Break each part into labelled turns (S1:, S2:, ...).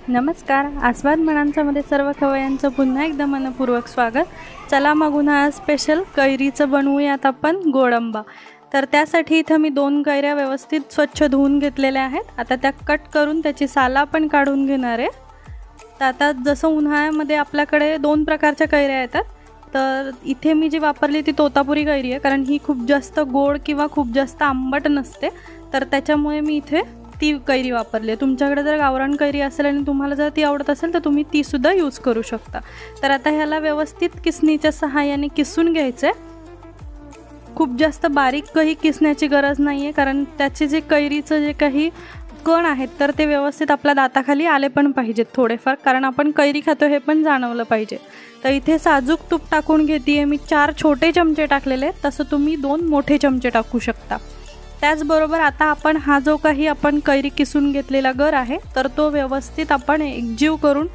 S1: नमस्कार, आस्वाद मनांचामध्ये सर्व खवय्यांचं पुन्हा एकदा मनपूर्वक स्वागत। चला मग उन्हाळा स्पेशल कैरीचं बनवूयात आपण गोडंबा। तर त्यासाठी इथं मी 2 कैऱ्या व्यवस्थित स्वच्छ धुवून घेतलेल्या आहेत। आता त्या कट करून त्याची साल आपण काढून घेणार आहे। तर आता जसं उन्हाळ्यामध्ये आपल्याकडे 2 प्रकारच्या कैऱ्या येतात, तर इथे मी जी वापरली ती तोतापुरी कैरी आहे, कारण ही खूप जास्त गोड किंवा खूप जास्त आंबट नसते, तर त्याच्यामुळे मी इथे ती कैरी वापरली आहे। तुमच्याकडे जर गावरान कैरी असेल आणि तुम्हाला जर ती आवडत असेल तर तुम्ही ती सुद्धा यूज करू शकता। तर आता ह्याला व्यवस्थित किसणीच्या सहाय्याने किसून घ्यायचं आहे। खूप जास्त बारीकही किसण्याची गरज नाही आहे, कारण त्याचे जे कैरीचं जे काही कण आहेत तर ते व्यवस्थित आपल्या दाताखाली आले पण पाहिजेत थोडेफार, कारण आपण कैरी खातो हे पण जाणवलं पाहिजे। तर इथे साजूक तूप टाकून घेते मी। 4 छोटे चमचे टाकलेले आहेत, तसं तुम्ही 2 मोठे चमचे टाकू शकता। त्याचबरोबर आता आपण हा जो काही आपण कैरी किसून घेतलेला गर आहे तर तो व्यवस्थित आपण एकजीव करून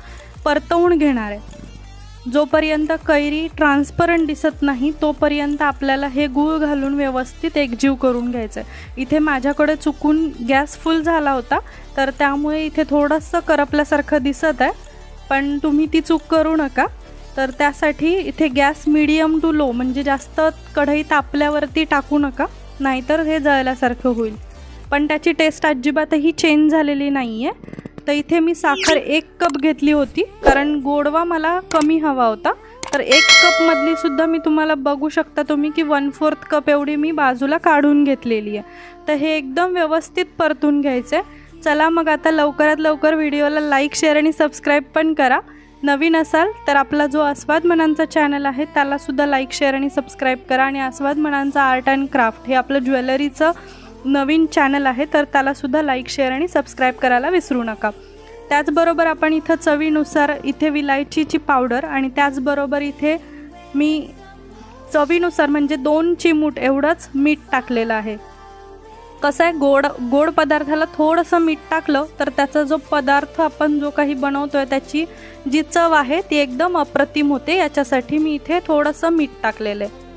S1: परतवून घेणार आहे। जोपर्यंत कैरी ट्रान्सपरंट दिसत नाही तोपर्यंत आपल्याला हे गूळ घालून व्यवस्थित एकजीव करून घ्यायचं आहे। इथे माझ्याकडे चुकून गॅस फुल झाला होता, तर त्यामुळे इथे थोडंसं करपल्यासारखं दिसत आहे, पण तुम्ही ती चूक करू नका। तर त्यासाठी इथे गॅस मीडियम टू लो, म्हणजे जास्त कढई तापल्यावरती टाकू नका, नाहीतर हे जळल्यासारखं होईल। पण त्याची टेस्ट अजिबातही चेंज झालेली नाही आहे। तर इथे मी साखर 1 कप घेतली होती, कारण गोडवा मला कमी हवा होता। तर 1 कप मधली सुद्धा मी तुम्हाला बघू शकता तुम्ही की 1/4 कप एवढी मी बाजूला काढून घेतलेली आहे। तर हे एकदम व्यवस्थित परतून घ्यायचं आहे। चला मग आता लवकरात लवकर व्हिडिओला लाईक, शेअर आणि सबस्क्राईब पण करा। नवीन असाल तर आपला जो आस्वाद मनांचा चॅनल आहे त्याला सुद्धा लाईक, शेअर आणि सबस्क्राईब करा। आणि आस्वाद मनांचा आर्ट अँड क्राफ्ट हे आपलं ज्वेलरीचं नवीन चॅनल आहे, तर त्याला सुद्धा लाईक, शेअर आणि सबस्क्राईब करायला विसरू नका। त्याचबरोबर आपण इथं चवीनुसार इथे विलायचीची पावडर आणि त्याचबरोबर इथे मी चवीनुसार म्हणजे 2 चिमूट एवढंच मीठ टाकलेलं आहे। कसं आहे, गोड पदार्थाला थोडंसं मीठ टाकलं तर त्याचा जो पदार्थ आपण जो काही बनवतोय त्याची जी चव आहे ती एकदम अप्रतिम होते। याच्यासाठी मी इथे थोडंसं मीठ टाकलेलं आहे।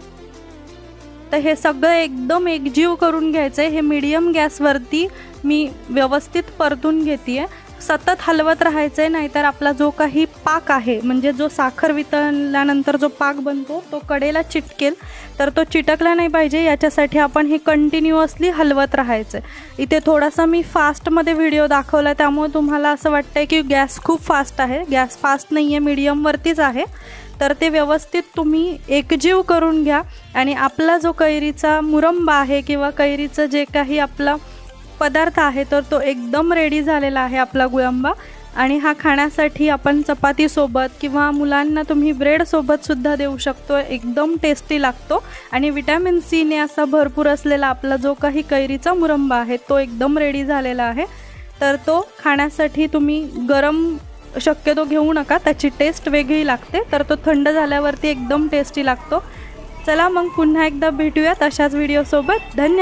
S1: तर हे सगळं एकदम एकजीव करून घ्यायचं आहे। हे मीडियम गॅसवरती मी व्यवस्थित परतून घेते। सतत हलवत राहायचं आहे, नाहीतर आपला जो काही पाक आहे म्हणजे जो साखर वितळल्यानंतर जो पाक बनतो तो कडेला चिटकेल, तर तो चिटकला नाही पाहिजे याच्यासाठी आपण हे कंटिन्युअसली हलवत राहायचं आहे। इथे थोडासा मी फास्टमध्ये व्हिडिओ दाखवला, त्यामुळे तुम्हाला असं वाटतंय की गॅस खूप फास्ट आहे। गॅस फास्ट नाही आहे, मीडियमवरतीच आहे। तर ते व्यवस्थित तुम्ही एकजीव करून घ्या आणि आपला जो कैरीचा मुरंबा आहे किंवा कैरीचं जे काही आपला पदार्थ आहे तर तो एकदम रेडी झालेला आहे आपला गुळंबा। आणि हा खाण्यासाठी आपण चपाती सोबत किंवा मुलांना तुम्ही ब्रेड सोबत सुद्धा देऊ शकतो। एकदम टेस्टी लागतो आणि विटॅमिन सी ने असा भरपूर असलेला आपला जो काही कैरीचा मुरंबा आहे तो एकदम रेडी झालेला आहे। तर तो खाण्यासाठी तुम्ही गरम शक्यतो घेऊ नका, त्याची टेस्ट वेगळी लागते, तर तो थंड झाल्यावरती एकदम टेस्टी लागतो। चला मग पुन्हा एकदा भेटूयात अशाच व्हिडिओ सोबत। धन्यवाद।